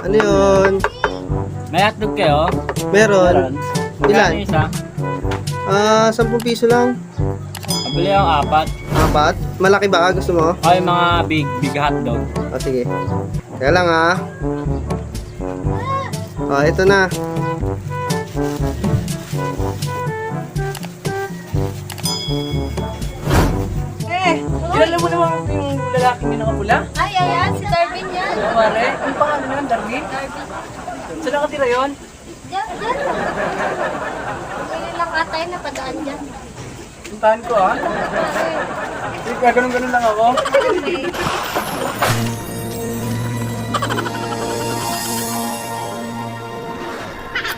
Ano yun? May hotdog kayo? Meron. Ilan? Magkano isa? 10 piso lang. Pabili ako 4. 4? Malaki ba? Gusto mo? Ay, mga big hotdog. Sige. Kaya lang ito na. Kilala mo naman yung lalaking yung nakapula? Ay, ayan, si Darwin yan. Oo, pare. Ang pangalan naman, Darwin? Darwin. Saan nakatira yun? Diyan, diyan. May lang atay na padaan dyan. Puntahan ko, ha? Ganun-ganun lang ako.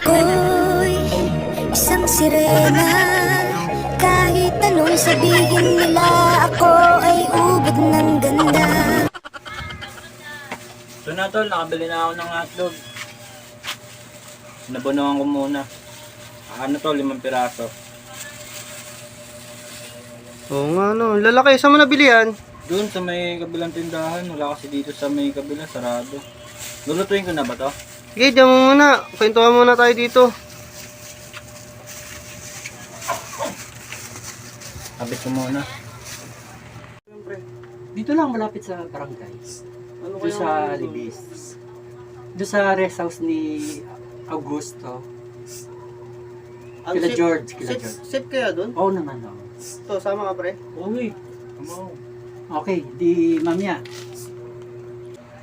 Ako'y isang sirena. Kahit anong sabihin nila, ako ay ubod ng ganda. So na tol, nakabili na ako ng hotdog. Nabunuhan ko muna. Ano to, 5 piraso. Oo nga, no. Lalaki. Saan mo nabili yan? Doon sa may kabilang tindahan, wala kasi dito sa may kabila, sarado. Lulutuin ko na ba to? Sige, diyan mo muna. Kwentuhan muna tayo dito. Habit ko muna. Dito lang malapit sa barangay. Ano Doon sa Libis. Doon sa rest house ni Augusto. Kila George. Sit kaya doon? Oo naman. Oo. Ito, sama ka pre. Uy, come on. Okay, di mamaya.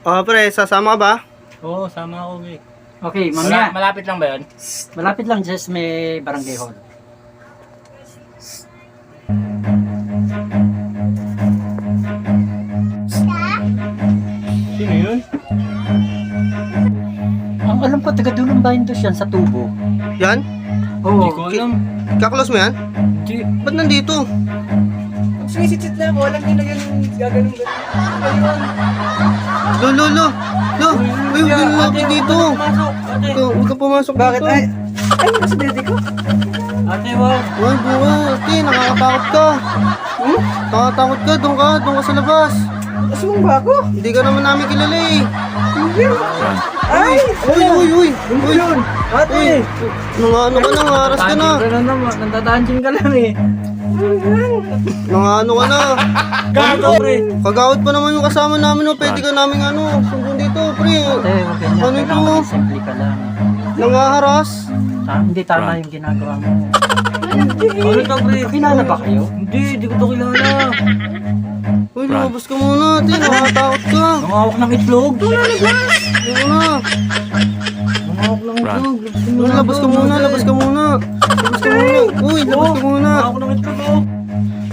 Pre, sasama ka ba? Oo, sama ako, Vic. Okay, mamaya. Malapit lang ba yun? Malapit lang just may barangay hall. Sino yun? Ang alam ko, taga-dulong bayan to siya sa tubo. Yan? Oo. Hindi ko alam. Kaklose mo yan? Hindi. Ba't nandito? Pag sumisit-sit na ako, alam nyo na yun gaganong-ganon. Lo. Uy, huwag ka lalapit dito. Huwag ka pumasok dito. Bakit? Ay, nasa dede ko. Ate, wag. Uy, ate, nakakatakot ka. Nakakatakot ka, doon ka sa labas. Asumong ba ako? Hindi ka naman namin kilala eh. Ay! Uy. Yun! Ate! Ano ka na, haras ka na. naman, nandatansyon ka lang eh. Ano ka na. Gago, pre. Kagawad pa naman yung kasama namin, no. Pwede ka namin sundin dito, pre. Ate, huwag ganyan. Ano ito? Kailangan simple ka lang. Nangaharas. Hindi tama yung ginagawa mo. Ano to, pre? Kilala ba kayo? Hindi ko to kilala. Uy, lumabas ka muna, ate. Nakakatakot ka. Nangawak ng itlog. Ano na? Nangawak ng itlog. Labas ka muna. Uy, labas ka muna. Nangawak ng itlog, oh.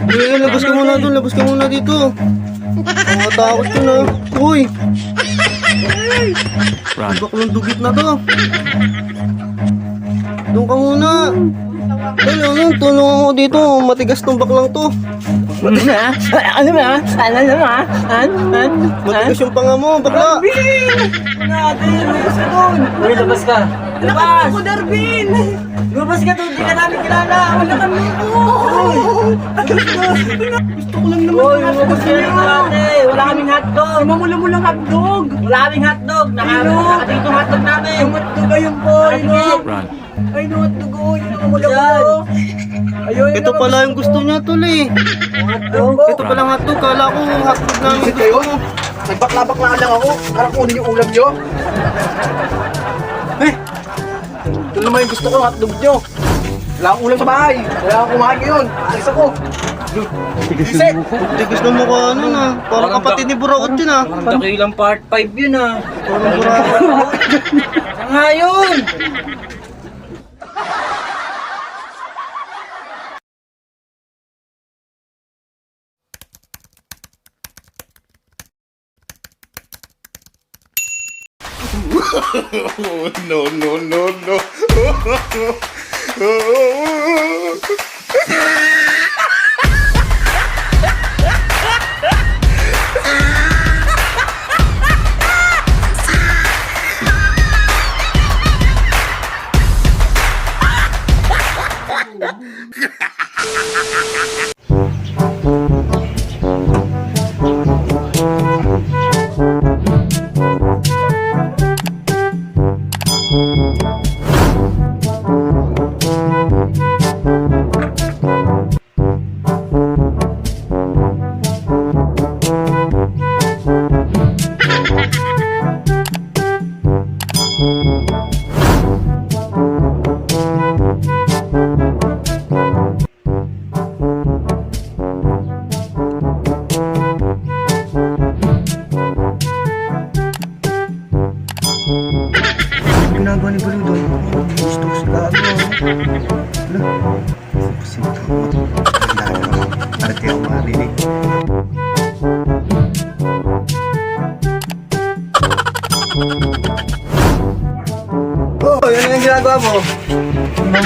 Uy, labas ka muna dito. Nakakatakot ka na. Uy. Baklong dugit na to. Doon ka muna. Tulungan ko dito. Matigas tong baklang to. Ano ba? Matigas yung panga mo, bakla. Ate, lumabas ka doon! Uy, labas ka. Labas! Ako, Darwin! Lumabas ka doon, hindi ka namin kilala! Wala kami ito! Gusto ko lang naman. Uy, lumabas ka rin, ate. Wala kaming hotdog. Mamula mo lang hotdog! Wala kaming hotdog. Nakadito yung hotdog namin. Yung hotdog ayun po! Ay, no hotdog oh! Yung namamula mo! Ayun, Ito pala yung gusto niya, tuloy. Ito pala ang hotdog. Kala ko hotdog namin gusto mo. Nagbakla-bakla lang ako para kunin yung ulam nyo. Ito naman yung gusto ko, hotdog nyo. Wala akong ulam sa bahay. Wala akong kumain ngayon. Alis ako. Iset! Tigas na mukha na. Parang kapatid ni Buraot yun Parang dakilang part 5 yun, ah. Parang Buraot. Saan nga yun?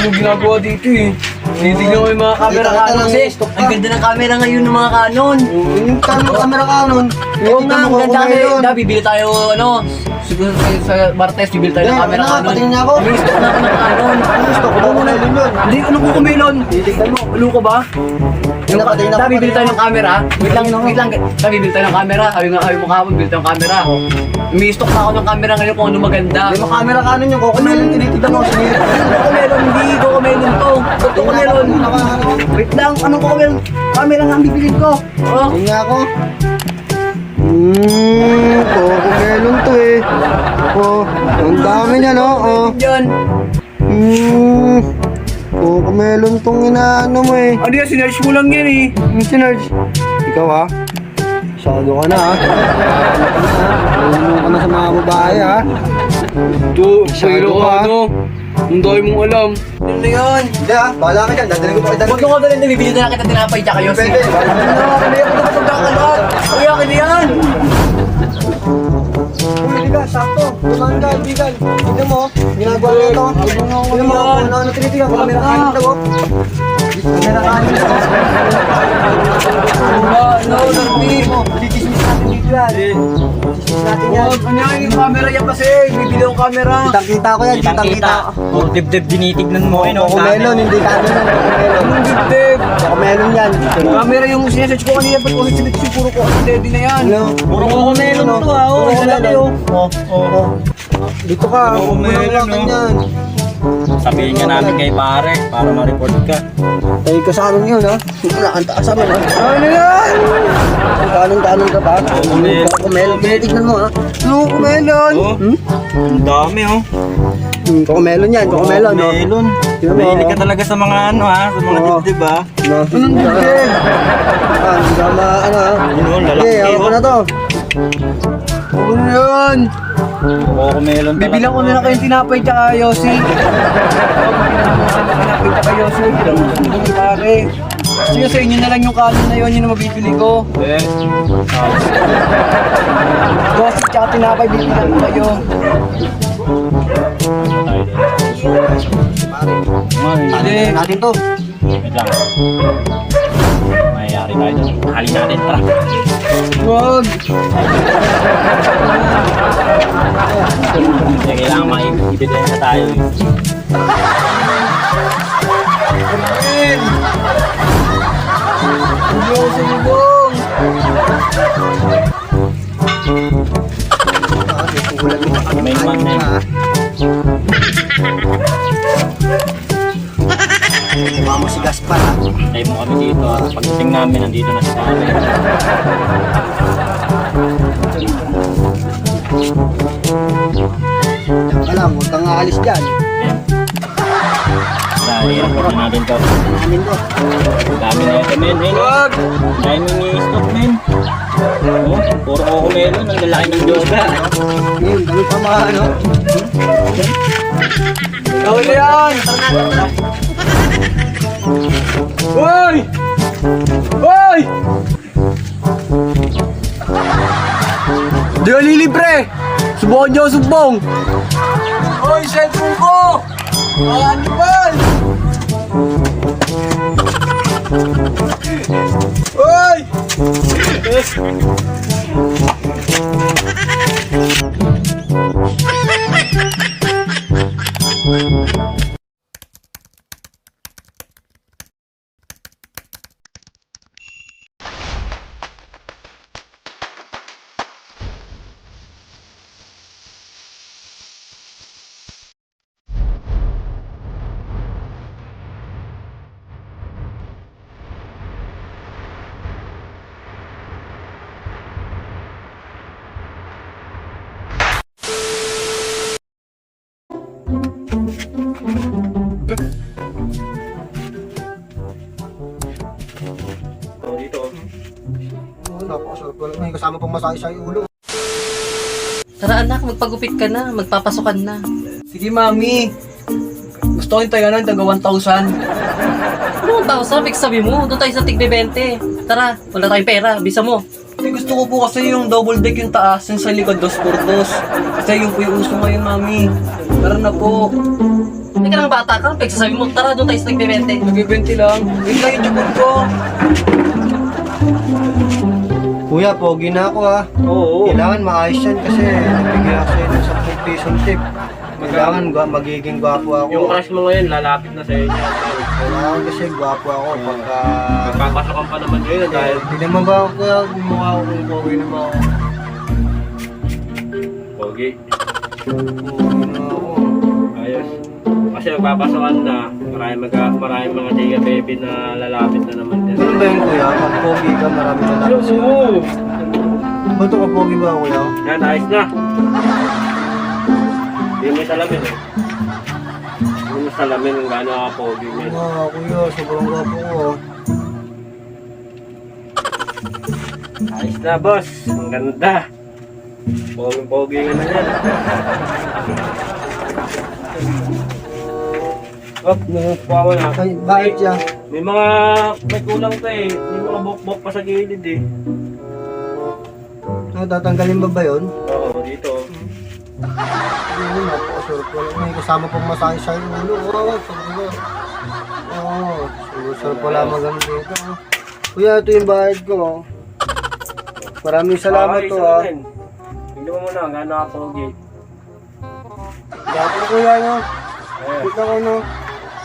yung ginagawa dito eh. Tinitignan ko yung mga camera Kita Canon lang, kasi. stop ka. Ang ganda ng camera ngayon ng mga Canon. Yung camera ka nun. Oo nga, ang ganda kasi. Kumelon. Bibili tayo, ano, siguro sa Martes, bibili tayo ng Eh, camera ano nga, Canon. patingin niya ako. May stock na ako ng Canon. Gusto ko kumelon yun. Hindi, anong kukumelon? Titignan mo. Malu ka ba? Yung patingin ako. Bibili tayo ng camera. Wait lang. Bibili tayo ng camera. Sabi mo kahapon, bibili tayo ng camera. May stock na ako ng camera ngayon kung ano maganda. May mga camera ka nun yung kumelon. Tinitignan mo. Sinira. Kukumelon, hindi kukumelon to. Ba't kukumelon? Wait lang, anong kukumelon? Camera nga ang bibilin ko. Oh. Tingnan ako. Kumelon to eh. Oh, ang dami niya no. Oh. Diyan. Kumelon tong inaano mo eh. Ano yan, sinerge mo lang yan eh. Yung sinerge. Ikaw ha? Masyado ka na ha? Marunong ka na sa mga babae ha? Ito, Masyado ka, ano? Ang dami mong alam. Ano na yan? Hindi ha? Bahala ka dyan. Dadaling ko pa kita. Huwag mo ko dali, nabibili na kita tinapay tsaka yun. Pwede. Uy, akin na yan. Uy, Liga, sakto. Tumahan ka, Ligan. Tignan mo. Ginagawa na ito. Tignan mo. Ano tinitigan? Camera ka nito. Camera ka nito. Ano, Darby? Dikismis natin dito yan. Dikismis natin yan. Huwag, ano yan, yung camera yan kasi. Bibili akong camera. Kitang-kita ko yan. Kitang-kita. Puro dibdib dinitignan mo eh, no? Kumelon, hindi ka ano yan. Kumelon. Anong dibdib? Kumelon yan. Camera yung sinesearch ko kanina. Ba't ko sinesearch puro ko? Steady na yan. Ano? Puro kumelon to ah, oh. Puro Ang lalaki kumelon. oh. Oh. Dito ka. Puro kumelon, no? Yan. Sabihin nga namin kay pare, para ma-report ka. Tayo ka sa amin yun ha. Wala kang taas amin ha. Ano yan? Talon-talon ka pa. Kumelon. Tignan mo ha. Ano kumelon? Oh, ang dami oh. Kumelon yan. Kumelon no. Melon. Tingnan mo, Mahilig oh. ka talaga sa mga ano ha, sa mga Oo. dibdib ha. Anong dibdib? Hindi ka ano ha. Yun oh, lalaki Okay, hawak ko na to. Ano yan? Puro kumelon talaga. Bibilang ko na lang kayong tinapay tsaka Yossi. Tinapay tsaka Yossi. Bilang ko na lang pare. Sige, sa inyo na lang yung kanin na yun, yun ang mabibili ko. Eh. Yossi tsaka tinapay, bibilang ko kayo. Hindi. Natin to. Wait lang. Mayayari tayo doon. Halin natin, tara. Wag. Kasi kailangan maibigyan na tayo. Yossi bong. May man na yun. Mama si Gaspar ha. Tayo mo kami dito. Pagdating namin, nandito na si pare. Diyan ka lang. Huwag kang aalis dyan. Dahil report na natin to. Namin to. Dami na ito, men. Ayun, oh. Dami ni stock, men. Oh, puro ko melon. Ang lalaki ng yoga. Ngayon, kami pa mga ano. Gawin na yan. Hoy! Hoy! Di ka lilibre! Subukan niyo, subong! Hoy, cellphone ko! Animal! Hoy! Oh, dito. Napakasarap ko lang. May kasama pang masahe sa ulo. Tara anak, magpagupit ka na, magpapasokan na. Sige, mami. Gusto ko yung tayo ng taga 1,000. Ano ang tao sabi? Sabi mo, doon tayo sa tigbe 20. Tara, wala tayong pera, bisa mo. Gusto ko po kasi yung double deck yung taas, yung sa likod 2x2. Kasi yung po yung uso ngayon, mami. Tara na po. Hindi ka nang bata ka, pagsasabi mo, tara doon tayo sa tig-20. Nagbibenti lang. Wait lang yung jukod ko. Kuya, pogi na ako ha. Oo. Kailangan maayos yan kasi nabigyan ako sa'yo ng 10 pisong tip. Kailangan magiging gwapo ako. Yung crush mo ngayon, lalapit na sa inyo. Kailangan kasi gwapo ako pagka... Magpapasokan pa naman ngayon dahil Hindi naman ba ako kuya, mukha ako kung pogi naman ako. pogi. Pogi na ako. Ayos. Kasi magpapasokan na, maraming mga tiga baby na lalapit na naman din. Ganun ba yun kuya? Pag pogi ka, marami na lang. Oo! Ba't ka pogi ba kuya? Yan, ayos na. Hindi mo salamin eh. Hindi mo salamin kung gaano ka pogi men. Kuya, sobrang gwapo ko. Ayos na boss, ang ganda. Pogi nga na yan. Op, nangupuha ko na. Ay, bakit siya? May kulang pa eh. May mga bok-bok pa sa gilid eh. Tatanggalin ba yun? Oo, dito. Ano, napakasarap pala. May kasama pang masahe sa ulo. Oo, sarap. Oo, sarap pala maganda dito. Kuya, ito yung bayad ko. Maraming salamat to ha. Hindi mo muna, gano'n ka pogi. Dapat kuya no. Eh, Kita ko no.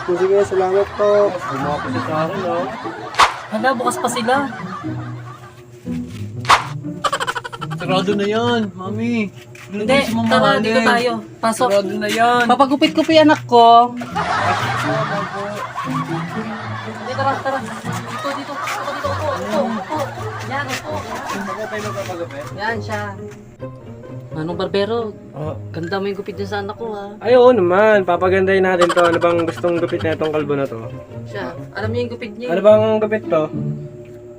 Sige, salamat to. bumapos sa akin no. Hala, bukas pa sila. Sarado na yan, mami. Hindi, tara, dito tayo. Pasok. Sarado na yan. Papagupit ko pa yung anak ko. Hindi, tara, tara. Dito, dito. Upo. Yan, upo. Yan siya. Manong Barbero, ganda mo yung gupit niya sa anak ko ha. Ay, oo naman. Papagandahin natin to. Ano bang gustong gupit na itong kalbo na to? Siya, alam niyo yung gupit niya. Ano bang gupit to?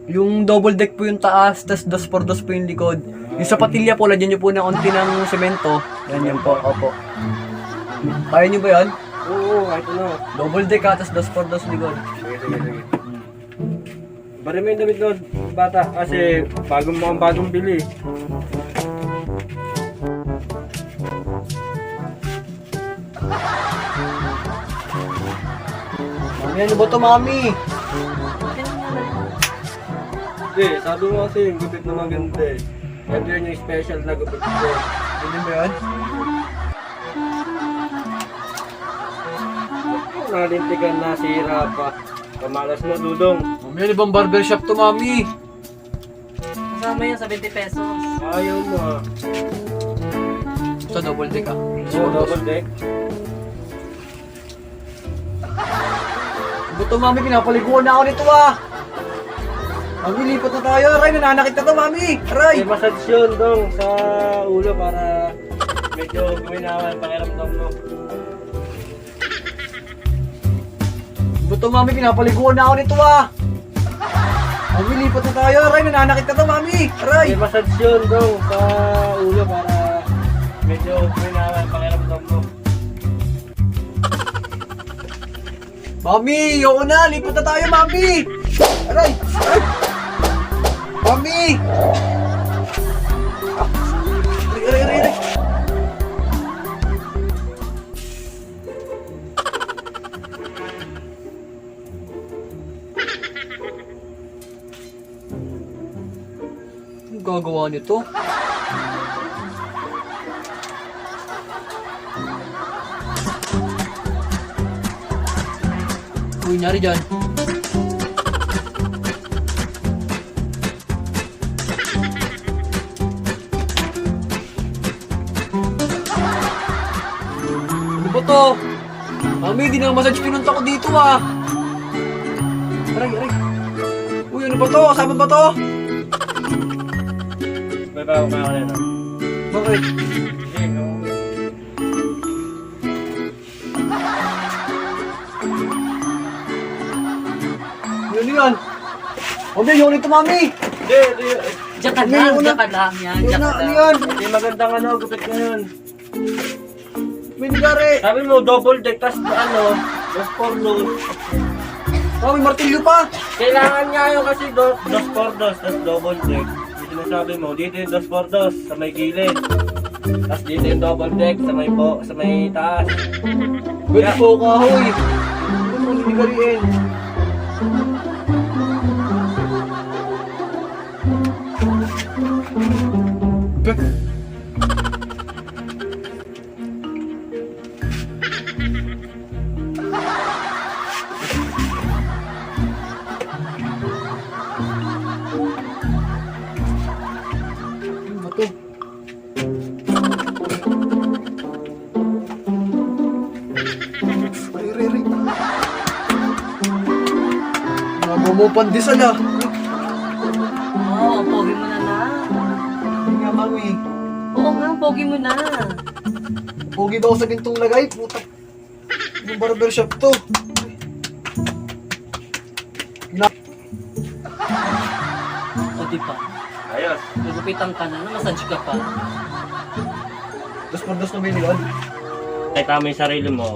Yung double deck po yung taas, tas 2x2 po yung likod. Yung sa patilya po, lagyan nyo po ng konti ng semento. Yan yun po, opo. Kaya nyo ba yan? Oo, kahit ano. Double deck ha, tas 2x2 likod. Sige. Bari mo yung damit no, bata. Kasi bagong bili. Mami, ano ba to mami? Hindi, sabi mo kasi yung gupit na maganda eh. Ito yun yung special na gupit ko. Ganyan ba yan? Nalintigan na, sira pa. Kamalas mo, Dudong. Mami, ano bang barbershop to mami? Kasama yan sa 20 pesos. Ayaw mo ah. Sa double deck ah. Oo, double deck. Ano to mami, pinapaliguan na ako nito ah. Mami, lipat na tayo. Aray, nananakit na to mami. Aray. May massage yun, Dong, sa ulo para medyo guminawa yung pakiramdam mo. Ano to mami, pinapaliguan na ako nito ah. Mami, lipat na tayo. Aray, nananakit na to mami. Aray. May massage yun, Dong, sa ulo para medyo guminawa yung pakiramdam mo. Mami, yoko na. Lipat na tayo mami. Aray. Aray. Mami. Aray. Anong gagawa nito? Uy, nyari dyan. Ano ba to? Mami, di na massage pinunta ko dito ah. Aray. Uy, ano ba to? Kasama ba to? May bago ka na yun, Bakit? Hindi, no. Ano yan? Mami, yun ito mami! Hindi. Diyan ka lang, diyan ka lang. Yan, diyan ka Ano lang. yan? Hindi magandang ano, gupit ngayon. May nagari! Sabi mo, double deck, tas ano, dos por dos. Oh, may martilyo pa! Kailangan nga yun kasi dos por dos, tas double deck. Yung sinasabi mo, dito yung dos por dos, sa may gilid. Tas dito yung double deck, sa may taas. Pwede po kahoy. Ano mo nilagariin? Mga mo pandesal ah. Oo, pogi mo na na. Hindi nga mami. Oo nga, pogi mo na. Pogi daw sa gintong lagay. Puta. Yung barbershop to. O di pa. Ayos. Nagupitan ka na, massage ka pa. Dos por dos na ba yung nilod? Kita mo yung sarili mo.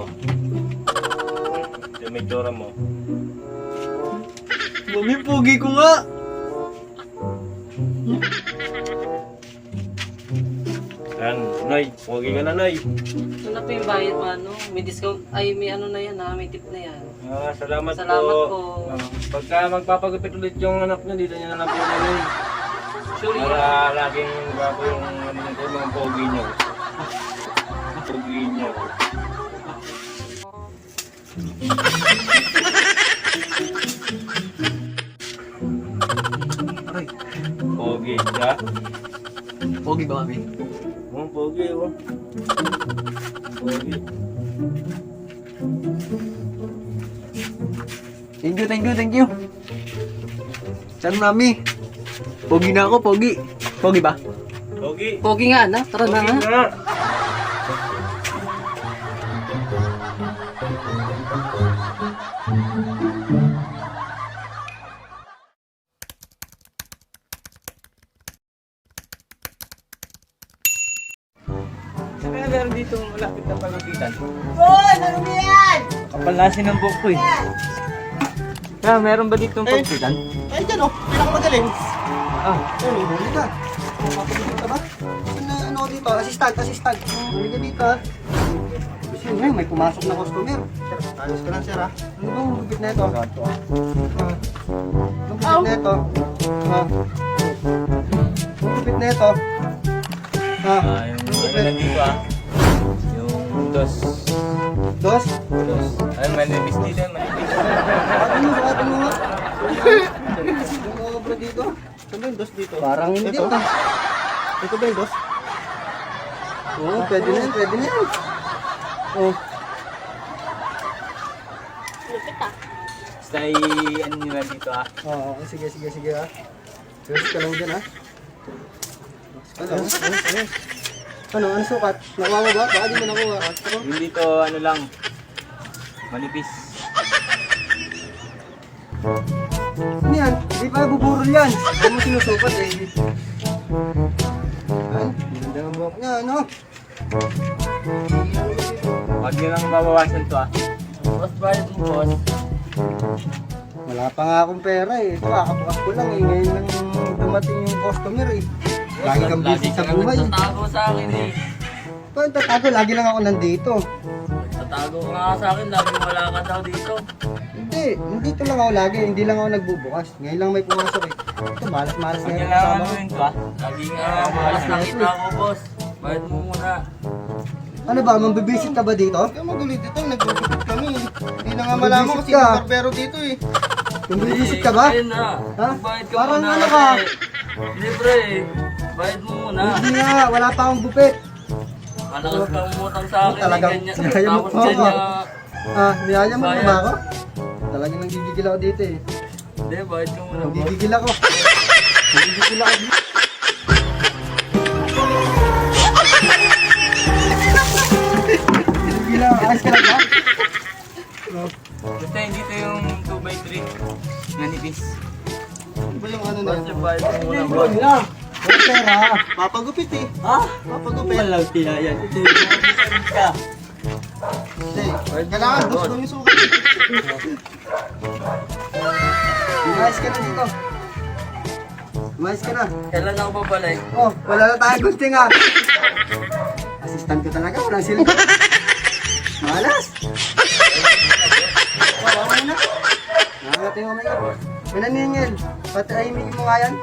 Yung may tsura mo. Mami, pogi ko nga. Yan, Noy. Pogi ka na, Noy. Ito na po yung bayad mo, ano? May discount, ay may ano na yan ha, may tip na yan. Salamat, Salamat po. Pagka magpapagupit ulit yung anak niyo, dito niya na lang po na Noy. Sure yun. Para laging bago yung ano nito, mga pogi niyo. Pogi niyo. Aray, Pogi siya. pogi ba mami? Pogi, oh. Pogi. Thank you, thank you, thank you. Saan mami? Pogi na ako, pogi. Pogi ba? Pogi. Pogi nga, na? Tara na nga. Pogi nga. Kaya meron dito malapit na pagupitan. Hoy! Ano yan? Kapalasin ng buhok ko eh. Kaya meron ba dito pagupitan? Ay, dyan oh. Pinakamagaling. Ah, Ay, huli ka. Mapapagupit ka ba? Ano dito? Assistant. Huli ka dito ah. Kasi ngayon, may pumasok na customer. Sir, ayos ka lang sir ah. Ano bang gupit na ito? Anong gupit na ito? Anong gupit na ito? yung ano nandito ah. Yung dos. Dos? Ay, manipis dito, manipis. Sukatin mo nga. Yung mga bro dito. Saan ba yung dos dito? Parang hindi Ito? pa. Ito ba yung dos? Oo, pwede na yan. Oh. Lupit ah. Basta ano nyo lang dito ah. Oo, sige ah. Serious ka lang dyan ah. Ano sukat? Nakuha mo ba? Baka di mo nakuha. Yung dito ano lang, manipis. Ano yan? Di pa buburol yan. Hindi mo sinusukat eh. Ay, ganda ng buhok niya, ano? Huwag nyo lang babawasan to ah. Boss, bayad mo, boss. Wala pa nga akong pera eh. Ito, kakabukas ko lang eh. Ngayon lang dumating yung customer eh. Lagi kang busy sa buhay. Tatago sa akin eh. Ito, tatago. Lagi lang ako nandito. Tatago ka nga sa akin, lagi wala ka daw dito. Hindi, nandito lang ako lagi. Hindi lang ako nagbubukas. Ngayon lang may pumasok eh. Ito, malas-malas Huwag na nyo yung lang kasama ano ko. yun to ah. Lagi nga, malas nakita ako, boss. Bayad mo muna. Ano ba, mambibisit ka ba dito? Kaya magulit ito, nagpapagupit kami. Hindi na nga Magulit malaman kasi ka. yung barbero dito eh. Mambibisit ka ba? Ayun na. Ha? Bayad ka Parang muna. ano ka? kasi libre eh. Bayad mo muna. Hindi nga, wala pa akong gupit. Malakas ka umutang sa akin. Talagang ganyan. sinaya mo Tapos pa dyan ako. niya. Niyaya mo na Bayad. ba ako? Talagang nanggigigil ako dito eh. Hindi, bayad ka muna, boss. Nanggigigil ako. Nanggigigil ako dito. Nanggigigil ako. Ayos ka lang ba? Basta hindi to yung 2x3. Manipis. Ano ba yung ano na Boss, yan? yung bayad mo muna, boss. Wala. Wala pera. Papagupit eh. Ha? Papagupit. Walang tinayan. Hindi. Kailangan gusto yung sukat. Umayos ka na dito. Umayos ka na. Kailan ako babalik? Oh, wala na tayong gunting ah. Assistant ko talaga, walang silbi. Malas! Okay na. Nakakating mo mga boss. Pinaningin. Pati ay mo nga yan.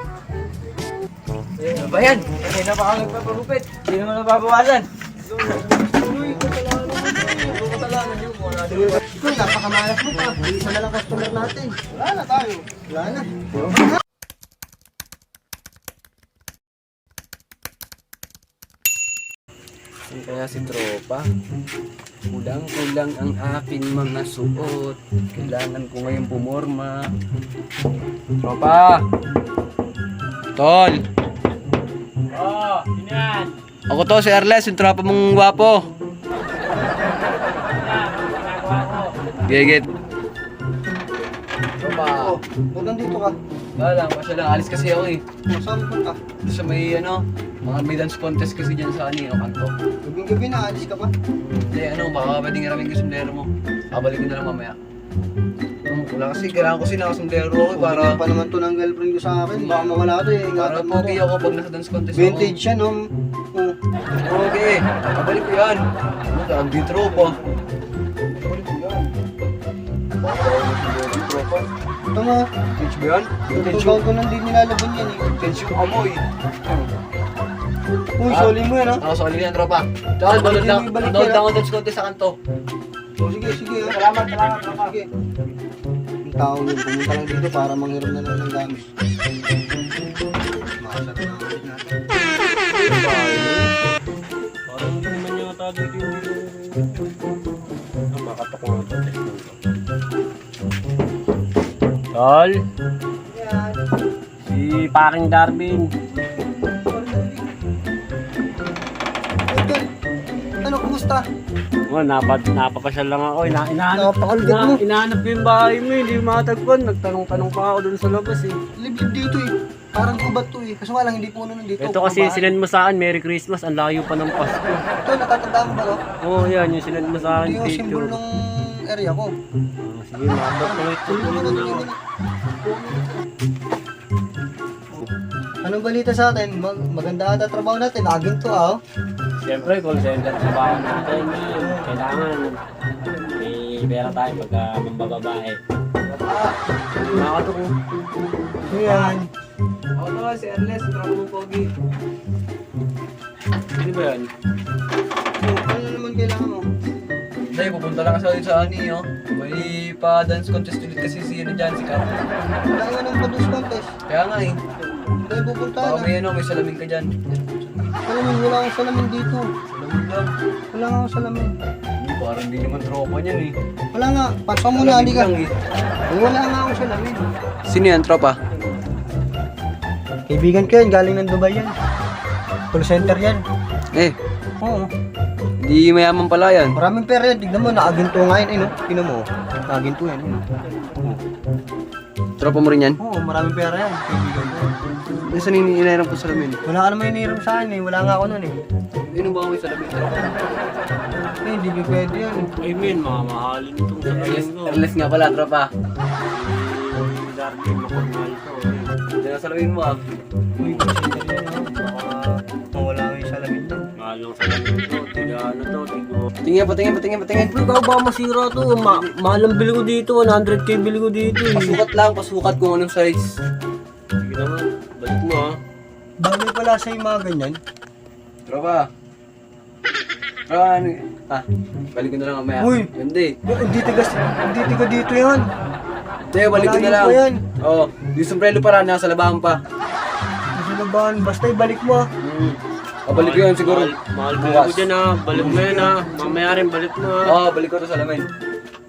Ano ba yan? Kanina pa kami nagpapagupit. Hindi naman nababawasan. Uy, napakamalas mo pa. Isa na lang customer natin. Wala na tayo. Wala na. Kaya si tropa, kulang-kulang ang aking mga suot. Kailangan ko ngayon pumorma. Tropa! Tol! Oh, sino yan? Ako to, si Erles, yung tropa mong gwapo. Gigit. Tropa. Oh, huwag nandito ka. Wala lang, pasya lang. Alis kasi ako eh. Saan punta? Doon sa may may dance contest kasi dyan sa kanto. Gabing-gabi na, alis ka pa. Hindi, baka pwedeng maraming kasundero mo. Babalik ko na lang mamaya. Wala kasi, kailangan ko sinakasundero ako eh, para... Para pa naman to ng girlfriend ko sa akin. Baka mawala to eh. Para Ingatan mo pogi to. ako pag nasa dance contest ako. Vintage yan, oh. Oh. Okay, babalik ko yan. Ang di tropa. Babalik ko yan. Tropa. Ito mo. Vintage ba yan? Vintage Ito ko nang di nilalaban yan eh. Vintage yung amoy. Uy, soli mo yan, ha? Ako, solid yan, tropa. Tsaka, download lang ako dance contest sa kanto. Oh, sige, sige. Salamat. Sige. Yung tao yun, pumunta lang dito para manghiram na lang ng gamit. Makasarap na ulit natin. Parang hindi naman yata dito yung... makatok nga ito. Tol, Yan. si paring Darwin. Idol, ano, kumusta? Oh, napapasyal lang ako. Napakaligid mo. Inahanap ko yung bahay mo, hindi matagpuan. Nagtanong-tanong pa ako dun sa labas eh. Liblib dito eh. Parang gubat to eh. Kaso nga lang, hindi puno nandito. Ito kasi sinend mo sa akin, Merry Christmas. Ang layo pa ng Pasko. Ito, natatandaan mo ba to? Oo, yan. Yung sinend mo sa akin, Ito yung symbol picture. ng area ko. Sige, makapag-tuloy. Anong balita sa atin? Maganda ata trabaho natin. Aging to ah. Siyempre, call center sa bahay natin. Kailangan may pera tayo pagka mambababae. Nakakato ko. Yan. Ako to, si Erles, yung tropa mong pogi. Ano ba yan? Ano naman kailangan mo? Hindi, pupunta lang kasi ako dito sa May pa-dance contest ulit kasi si dyan, si Cap. Kailangan ng padus contest. Kaya nga eh. Tayo pupunta Baka na. may salamin ka dyan. Salamin, wala akong salamin dito. Salamin lang. Wala nga akong salamin. Parang hindi naman tropa niyan eh. Wala nga. Pasok mo na, hindi ka. lang eh. Wala nga akong salamin. Sino yan, tropa? Kaibigan ko yan, galing ng Dubai yan. Call center yan. Eh, Oo. di mayaman pala yan. Maraming pera yan. Tignan mo, nakaginto nga yan. Eh, no? Tignan mo. Nakaginto yan. Tropa mo rin yan? Oo, maraming pera yan. Kaibigan ko. Saan inairam ko salamin? Wala ka naman iniram sa akin eh. Wala nga ako nun eh. Sino ba may salamin? Eh, hindi ko pwede yan. I mean, mamahalin itong Erles, sabihin ko. Erles nga pala, tropa. Darwin, makormal to. Diyan ang salamin mo ah. Uy, call center yan. Mawala nga yung salamin doon. Mahal lang sa lamin to. Tiga ano to, tigo. Patingin. Ikaw ba masira to? Mahal ang bili ko dito. 100k bili ko dito eh. Pasukat kung anong size. Sige naman, balik mo ah. Bagay pala sa yung mga ganyan. Tropa. Ano? Balik ko na lang mamaya. Uy! Hindi. Hindi tiga dito yan. Hindi, balik ko na Malayo lang. pa yan. Oo. Yung sombrero para nasa labahan pa. Kasi nabahan, basta ibalik mo ah. Balik ko yan siguro. Mahal bili ko dyan ah. Balik mo yan ah. Mamaya rin balik mo ah. Oo, balik ko to sa lamin.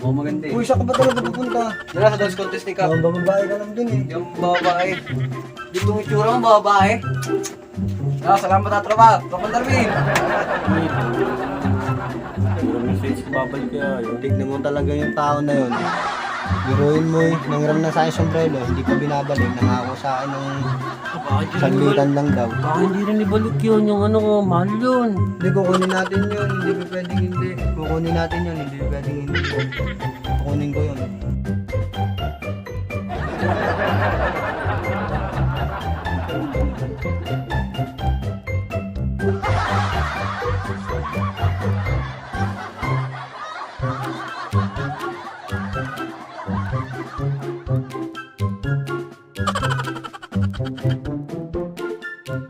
Oo, maganda eh. Uy, saan ka ba talaga pupunta? Yan sa dance contest ni Cap. Ang bababae ka lang dun eh. Yung babae. Dito yung itsura mo, babae. Salamat at tropa. Tropa Darwin. Siguro message ko babalik kaya yun. Tignan mo talaga yung tao na yun. Biruin mo eh, nangram na sa akin sombrero, hindi pa binabalik. Nangako sa akin ng saglitan lang daw. Baka hindi rin ibalik yun. Yung ano ko, mahal yun. Hindi, kukunin natin yun. Hindi pa pwedeng hindi. Kukunin natin yun. Hindi pwedeng hindi. Kukunin ko yun. Alas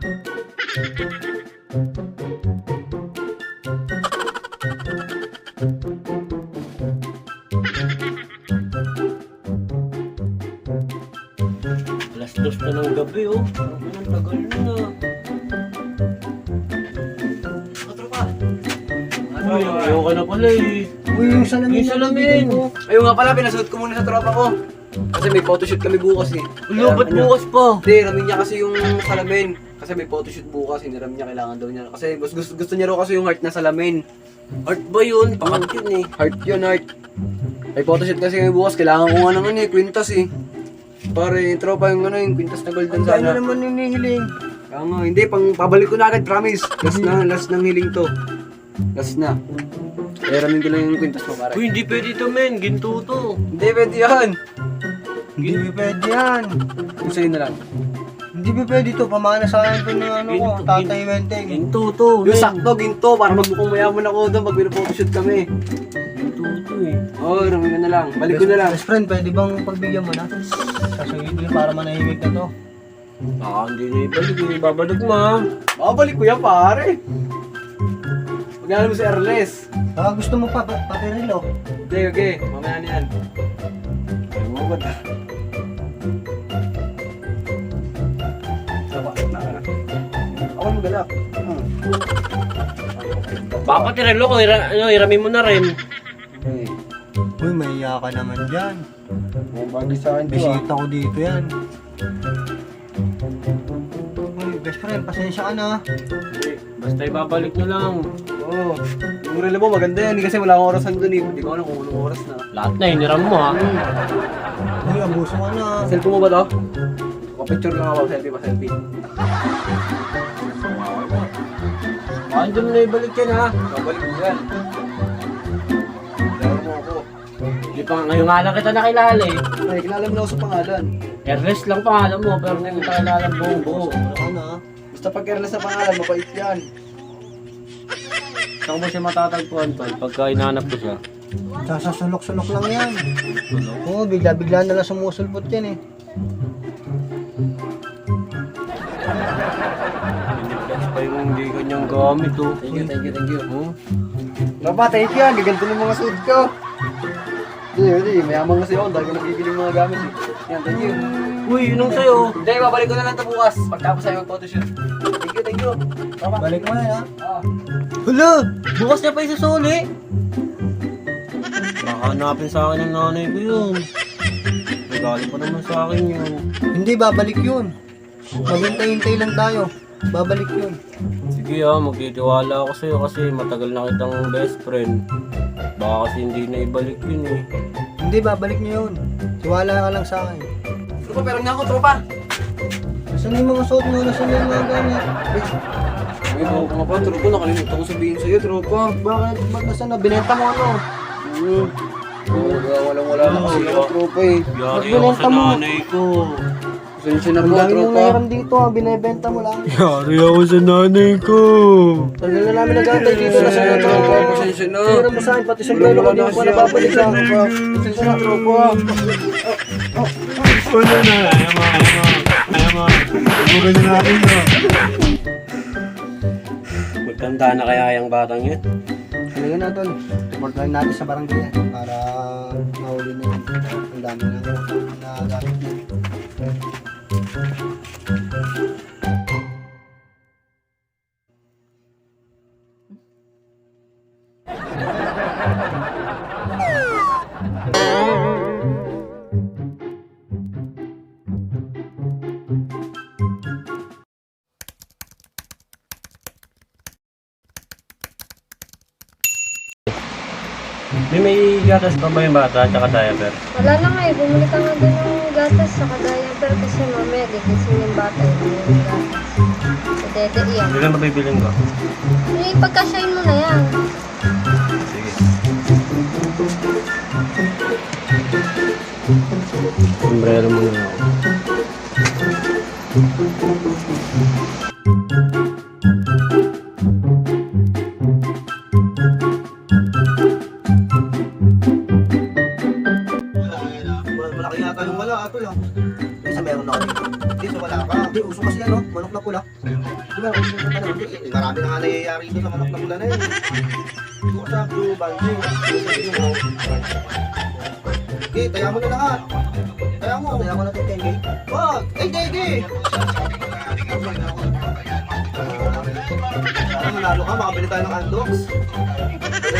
2 na ng gabi, oh. Ang tagal na. Ay, ayaw ka na pala eh. Uy, yung salamin. Yung salamin. Ayun nga pala, pinasuot ko muna sa tropa ko. Kasi may photoshoot kami bukas eh. Ulo, ba't bukas pa? Hindi, ramin niya kasi yung salamin. Kasi may photoshoot bukas, hiniram niya, kailangan daw niya. Kasi gusto niya raw kasi yung heart na salamin. Art ba yun? Pakat yun eh. Heart yun, heart. May photoshoot kasi kami bukas, kailangan ko nga naman eh, kwintas eh. Pare, tropa yung yung kwintas na golden Saan sana. na naman hinihiling? Kaya nga, hindi, pabalik ko na agad, promise. Last ng hiling to. Last na. Kaya ramin ko lang yung kwintas mo, pare. Uy, hindi pwede ito, men. Ginto to. Hindi, pwede yan. Hindi pwede yan. Kung sa'yo na lang. Hindi pwede to. Pamana sa akin to ng ano ko, Tatay Wenteng. Ginto to, Yung men. sakto, ginto, para magmukhang mayaman ako doon pag pinapotoshoot kami. Ginto to eh. Oo, ramin ko na lang. Balik ko na lang. Best friend, pwede bang pagbigyan mo na? Sasagin ko para manahimik na to. Baka hindi na ibalik eh. Babalik mo ha. Babalik ko yan, pare. Magkano mo si Erles? Baka gusto mo pa, pati relo. Okay, okay. Mamaya na yan. Ay mo ba na? Ako magalak. Baka pati relo ko, iramin mo na rin. Okay. Uy, mahiya ka naman dyan. May bagay sa akin to ah. Bisita ko dito yan. Uy, best friend, pasensya ka na. Hindi, basta ibabalik nyo lang. Oo. Yung relo mo maganda yan kasi wala akong orasan doon eh. Hindi ko alam kung anong oras na. Lahat na, hiniram mo ha. Uy, abuso ka na. Cellphone mo ba to? Picture lang ako, selfie pa, selfie. Baka hindi mo na ibalik yan ha. Babalik mo yan. Laro mo ako. Hindi pa ngayon nga lang kita nakilala eh. Ay, kilala mo na ako sa pangalan. Ernest lang pangalan mo, pero hindi kita kilala ang buong buo. Ano na? Basta pag careless sa pangalan, mapait yan. Saan mo siya matatagpuan, tol? Pagka hinahanap ko siya. Sasasulok-sulok lang yan. Oo, bigla-bigla na lang sumusulpot yan eh. Piniplex pa yung hindi kanyang gamit oh. Thank you, thank you, thank you. Tropa, thank you. Gaganto ng mga suit ko. Hindi, mayaman kasi ako. Dahil ko nagigil yung mga gamit eh. Yan, thank you. Uy, yun ang sa'yo. Hindi, babalik ko na lang ito bukas. Pagtapos sa'yo mag-photoshoot. Thank you, thank you. Tropa. Balik mo na ha. Ah. Hala! Bukas niya pa isusuli! Baka hanapin sa akin ng nanay ko yun. Regalo pa naman sa akin yun. Hindi, babalik yun. Maghintay-hintay lang tayo. Babalik yun. Sige magtitiwala ako sa'yo kasi matagal na kitang best friend. Baka kasi hindi na ibalik yun eh. Hindi, babalik niyo yun. Tiwala ka lang sa akin. Tropa, pero nga ako, tropa. Saan yung mga suot mo? Nasaan yung mga gamit? Ay, mga pa, tropa. Nakalimutan ko sabihin sa'yo, tropa. Bakit? Ba't nasaan na? Binenta mo ano? Walang-wala na kasi ako, tropa eh. Yari ako sa nanay ko. Pasensya na Ang po, dami mong tropa. nahiram dito ha. Binibenta mo lang. Yari ako sa nanay ko. Tagal na namin nagantay dito na sa'yo, tropa. Pasensya na. Hiram mo sa akin, pati sa lolo ko din ko nababalik sa akin. Pasensya na, tropa. Ano na? Ayama. Bukan na natin yun. Magtanda na kaya yung batang yun? Halika na, tol. Report lang natin sa barangay yan para mahuli na yun. Ang dami na gamit niya. May gatas pa ba yung bata at saka diaper? Wala na nga eh. Bumili ka nga din ng gatas sa diaper kasi mamaya gigising yung bata yung gatas. Sa dede yan. Ilan ba bibiling ko? Eh, pagkasyahin mo na yan. Sige. Sombrero muna ako. Malaki yata yung wala, tol. Isa meron ako dito. Dito wala ka. Hindi, uso kasi yan, no? Manok na pula. Marami na nga nangyayari dito sa manok na mula na yun. What's up, Blue Banjo? Okay, taya mo na lahat. Taya mo. Taya mo na ito, Kenny. Wag! Hey! Manalo ka, makabili tayo ng Andox.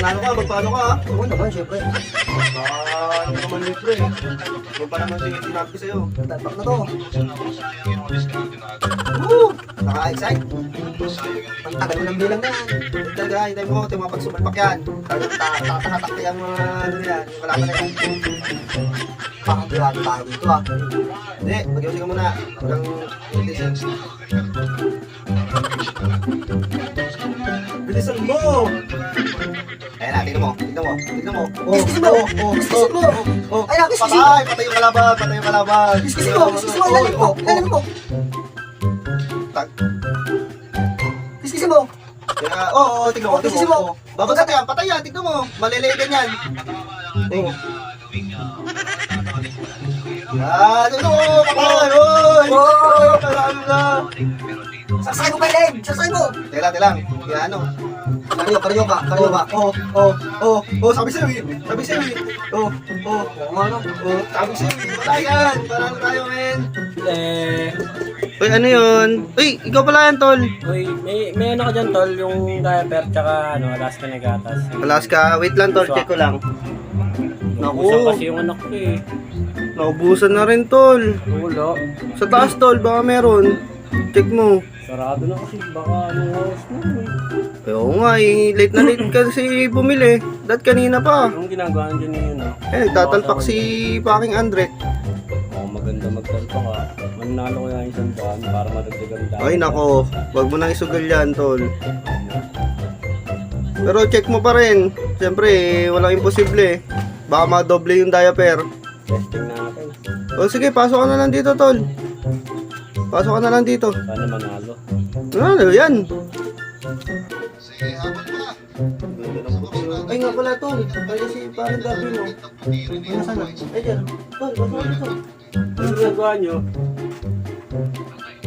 Manalo ka, magpaano ka ha? Oo naman, syempre. Ano naman libre eh. Yung pa naman sinabi ko sa'yo. Tatak na to. Woo! Naka-excite. Ang tagal mo ng bilang na yan. Talaga, hintay mo, ito yung mga pagsumalpak yan. Tatahatak yung mga ano yan. Wala ka na yan. Pakapirado tayo dito ha. Hindi, mag-iusig ka muna. Hanggang bilisan mo! Ayan na, tignan mo. Kiskisin mo! Ayan, kiskisin mo! Patay yung kalaban! Kiskisin mo! Ilalim mo! Kiskisin mo! Tignan mo. Kiskisin mo! Babagsak yan, patay yan, tignan mo. Maliligan yan. Tignan mo! Patay! Marami na! Saksay mo pa yung leg! Saksay mo! Teka lang. Kaya ano? Karyo ka. Sabi sa'yo eh. Sabi sa'yo eh. Wala yan. Parang tayo, men. Uy, ano yun? Uy, ikaw pala yan, tol. Uy, may ano ka dyan, tol, yung diaper, tsaka Alaska na gatas. Alaska, wait lang, tol. Check ko lang. Naubusan kasi yung anak ko eh. Naubusan na rin, tol. Wala. Sa taas, tol. Baka meron. Check mo. Sarado na kasi, baka oras na eh. Oo nga, late na late kasi bumili. Dat kanina pa. Anong ginagawa dyan yun, no? Nagtatalpak si Paking Andre. Maganda magtalpa ka. Manalo ko yung 100 para madagdagan dahil. Ay nako, wag mo nang isugal yan, tol. Pero check mo pa rin. Siyempre, walang imposible. Baka madoble yung diaper. Testing natin. O sige, pasok ka na lang dito, tol. Pasok ka na lang dito. Sana manalo. Ano yan? Ay nga pala, tol. Kaya si parang gabi mo. Ay, nasaan na? Ay, dyan. Tol, pasok ka dito. Anong ginagawa nyo?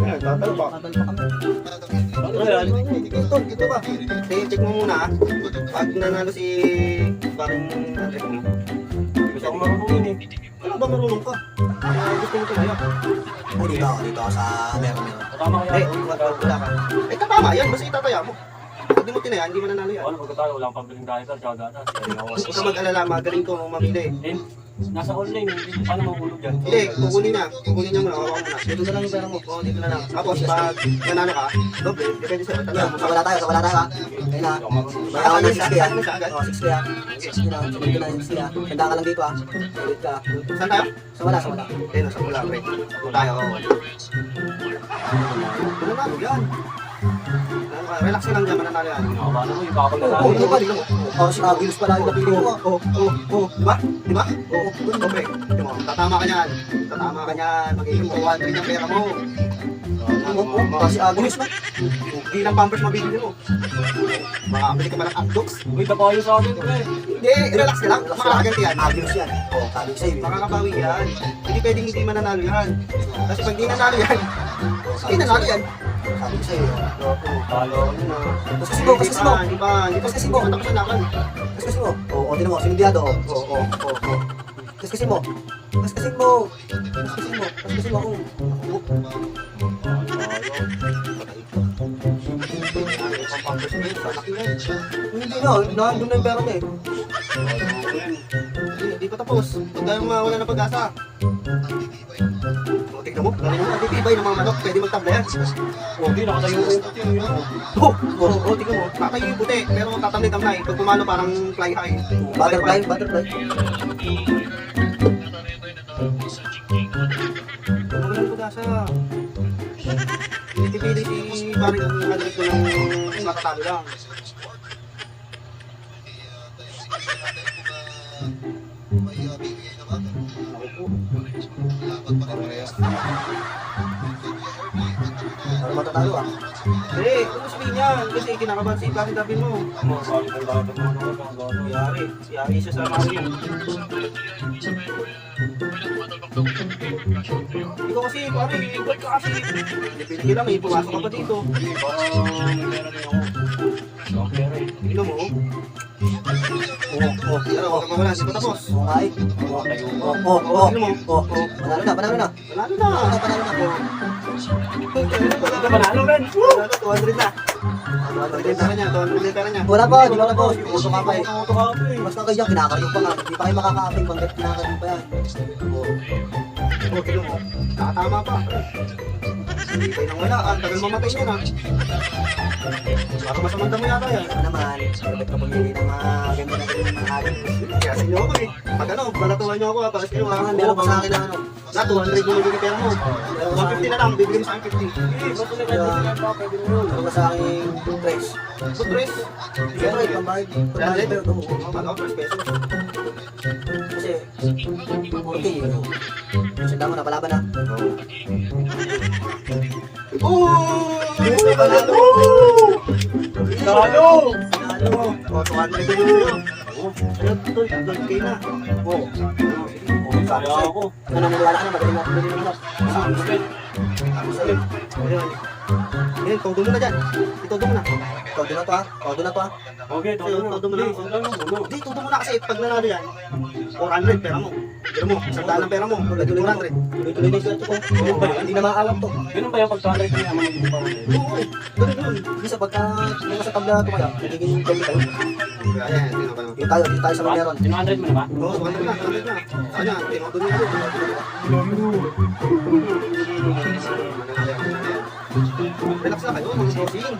Tatalpak. Ano yan? Ito ba? Sige, check mo muna. Pag nanalo si parang Andre mo. Gusto ko marunong yun eh. Ano ba marunong ka? Gusto mo tumaya? Dito sa meron. Tama kaya. Wala ka. Tatama yan, basta itataya mo. Pag di mo tinaya, hindi mo nanalo yan. Ano, pagka tayo, wala pang pabiling diaper, tsaka gatas. Huwag ka mag-alala, magaling ko mamili. Eh, nasa online, paano mahulog dyan? Hindi, kukunin niya muna, hawakan mo na. Dito na lang yung pera mo. Oo, dito na lang. Tapos, pag nanalo ka, doble, depende sa'yo. Tanda mo. Wala tayo ha. Ayun na. Bayawan ng 60 yan. Ano siya agad? 60 yan. 60 na. 60 yan. Tanda ka lang dito ha. Ulit ka. Saan tayo? Sa wala. Eh, nasa mula, pre. Tayo, oo. Nanalo yan. Relax ka lang dyan, mananalo yan. Paano mo, yung kakapag Oo, ito pa. Oh, si Agilos pala yung napili mo. Di ba? Oo, pre. Tatama ka niyan. Magiging 200 yung pera mo. Si Agilos na. Ilang pampers mabibili mo? Makakabili ka ba ng Andox? Uy, tapayo sa akin, pre. Hindi, relax ka lang. Makakaganti yan. Agilos yan. Oo, kalig sa'yo. Makakabawi yan. Hindi pwedeng hindi mananalo yan. Kasi pag hindi nanalo yan, hindi nanalo yan. Kalig sa'yo. Talo. Kasi mo. Hindi pa. Kasi mo. Tapos na naman. Kasi mo. Oo, tinan mo. Sinundiado. Oo. Kasi mo. Hindi na. Nandun na yung pera niya eh. Hindi pa tapos. Huwag tayong mawala ng pag-asa. Tignan mo. Natitibay ng mga manok. Pwede magtabla yan. Hindi, nakatayo ko yung puti. Tignan mo. Tatayo yung puti. Pero tatamlay-tamlay. Pag pumalo parang fly high. Butterfly. Mawalan pag-asa. Pili si parang nag-adrik ko ng matatalo lang. Para matatalo ah. Hindi, ano sabihin niya? Kasi kinakabahan si parang gabi mo. Yari siya sa Mario. Ikaw kasi, pare, ikaw ka kasi. Pinipili lang eh, pumasok ka pa dito. Tingnan mo. Huwag ka pa wala, hindi pa tapos. Ay. Tingnan mo. Panalo na. Panalo na. Panalo, Ben. Panalo, 200 na. 200 na niya, 200 na niya. Wala pa, di ba na boss? Uso ka pa eh. Basta kayo, kinakayo pa nga. Hindi pa kayo makaka-apping pang kinakayo pa yan. Tingnan mo. Nakatama pa. Hindi kayo nang wala, ang tagal mamatay niya na. Para masamanda mo yata yan. Ano naman, dapat ka pumili ng mga ganda na ganyan mga alin. Kaya sa inyo ako eh. Pag ano, balatuhan niyo ako ha, para sa inyo ha. Meron pa sa akin na ano. Na, 200 yung nagiging pera mo. 150 na lang, bibigyan mo sa akin 50. Meron pa sa akin tres. Good dress. Siyempre, pambayad. Pambayad pero ito. Ano, 3 pesos. Kasi, okay. Sanda mo na, palaban na. Oh! Panalo! Panalo! Oh, 200 yung nyo. Ano, tol, 12K na. Oh. Kaya ako. Ano, naniwala ka na, magaling ako. Magaling ako. Salim. Ayan. Ayan, todo mo na dyan. Itodo mo na. Todo na to ha. Todo na to ha. Okay, Todo mo na. Hindi, todo mo na kasi pag nanalo yan, 400 pera mo. Pera mo, 100 lang pera mo. 400. Tuloy-tuloy na yung sweldo ko. Hindi na maaawag to. Ganun ba yung pagkakit ko naman yung pa rin? Oo, ganun yun. Hindi sa pagka, hindi sa tabla tumaya, nagiging yung gabi tayo. Ayan, tingnan pa naman. Yung tayo sa meron. 100 mo na ba? Oo, 200 na, 200 na. Kanya, tinodo niya ito. Relax na kayo, mga bossing.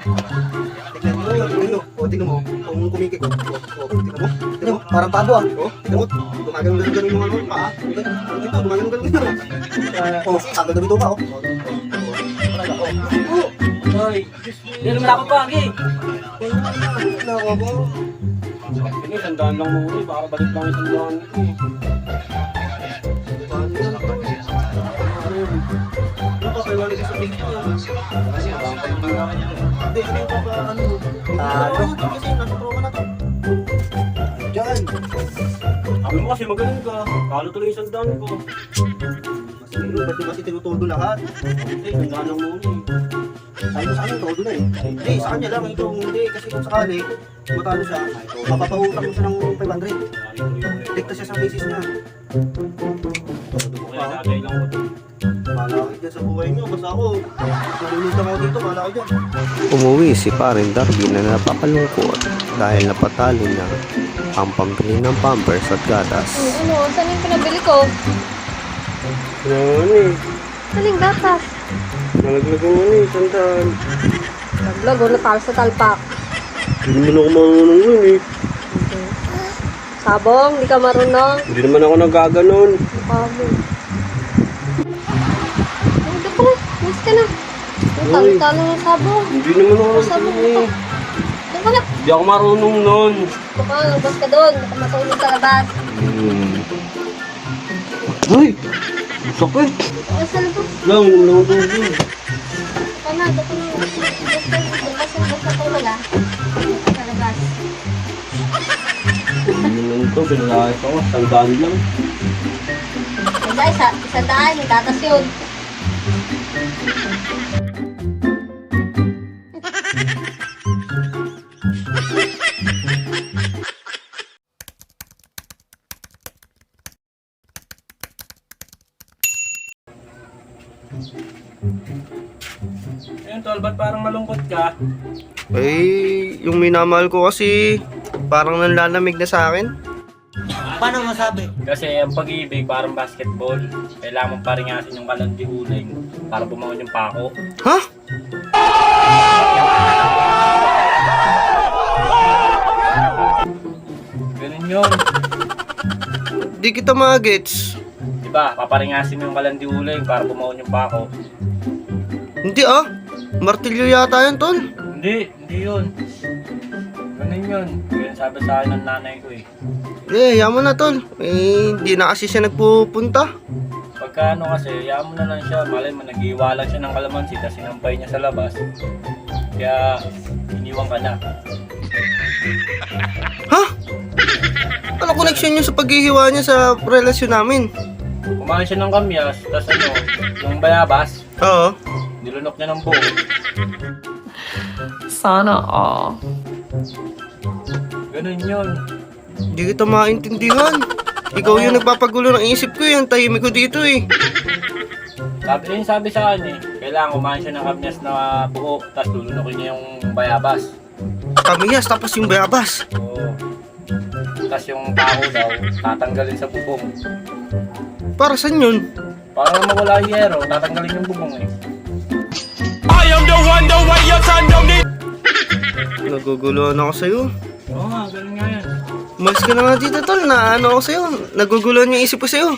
Tignan mo. O, tignan mo. Kung kumikik ko. O, tignan mo. Tignan mo. Parang pabo ah. O, tignan mo. Gumagano'n-gano'n yung mga paa. Ito, gumagano'n-gano'n yun. Oh, ang ganda pa oh. Ay, hindi naman ako pa, Agi. Nako po. Sige, sandaan lang muna eh. Baka balik lang yung sandaan ko eh. Diyan. Sabi mo kasi magaling ka. Kalo tuloy yung sandaan ko. Ba't di ba si tinutudo lahat? Hindi, sandaan lang muna eh. Sabi mo sa akin, todo na eh. Hindi, sa kanya lang ito. Hindi, kasi kung sakali, matalo siya, mapapautang mo siya ng 500. Dikta siya sa basis niya. Kaya sagay lang ko. Malaki dyan sa buhay niyo. Basta ako, nalulutan ako dito, malaki dyan. Umuwi si Paring Darby na napakalungkot dahil napatalo niya ang pambili ng pampers at gatas. Ano, saan yung pinabili ko? Ano eh, Saling gatas. nalaglag ang ano eh, sandaan. Naglag, ulo talo sa talpak. Hindi naman ako marunong yun eh. Sabong, di ka marunong. Hindi naman ako nagaganon. Kamo. Ay, dito. Mas ka na. Ang talo-talo ng sabong. Hindi naman ako Sabong marunong ito. eh. Doon ka na. Hindi ako marunong nun. Baka, labas ka doon. Baka matulog sa labas. Uy! Sakit! Ay, sa labas. Lang, lang tubig. Kana, dito na. Labas na, basta tulog ah. Sa labas. Hindi naman ito, pinalakit ako. Sandaan lang. Kaya isa daan, may gatas yun. Ayun, tol, ba't parang malungkot ka? Eh, yung minamahal ko kasi parang nanlalamig na sa akin. Paano masabi? Kasi ang pag-ibig parang basketball. Kailangan mong paringasin yung kalandi uling para bumangon yung pako. Ha? Ganun yun. Di kita magets. Diba, paparingasin mo yung kalandi uling para bumangon yung pako. Hindi ah. Martilyo yata yan, tol. Hindi yun. Ganun yun. Ganun sabi sa akin ng nanay ko eh. Eh, yaman na, tol. Eh, hindi na kasi siya nagpupunta. Pagka ano kasi, hayaan mo na lang siya. Malay mo, nag-iwalan siya ng kalamansi kasi sinampay niya sa labas. Kaya, iniwan ka na. Ha? Ano connection niyo sa paghihiwa niya sa relasyon namin? Kumain siya ng kamyas, tapos ano, yung bayabas, Oo. nilunok niya ng buo. Sana all. Ganun yun. Hindi kita maintindihan. Ikaw yung nagpapagulo ng isip ko, yung tahimik ko dito eh. Sabi sa akin eh, kailangan kumain siya ng kamyas na buo, tapos lulunokin niya yung bayabas. Kamiyas, tapos yung bayabas. Oo. Tapos yung pako daw, tatanggalin sa bubong. Para saan yun? Para mawala yung yero, tatanggalin yung bubong eh. Naguguluhan ako sa'yo. Oo nga, ganun nga yan. Mas ka na nga dito tol, na ano ako sa'yo. Naguguluhan yung isip ko sa'yo.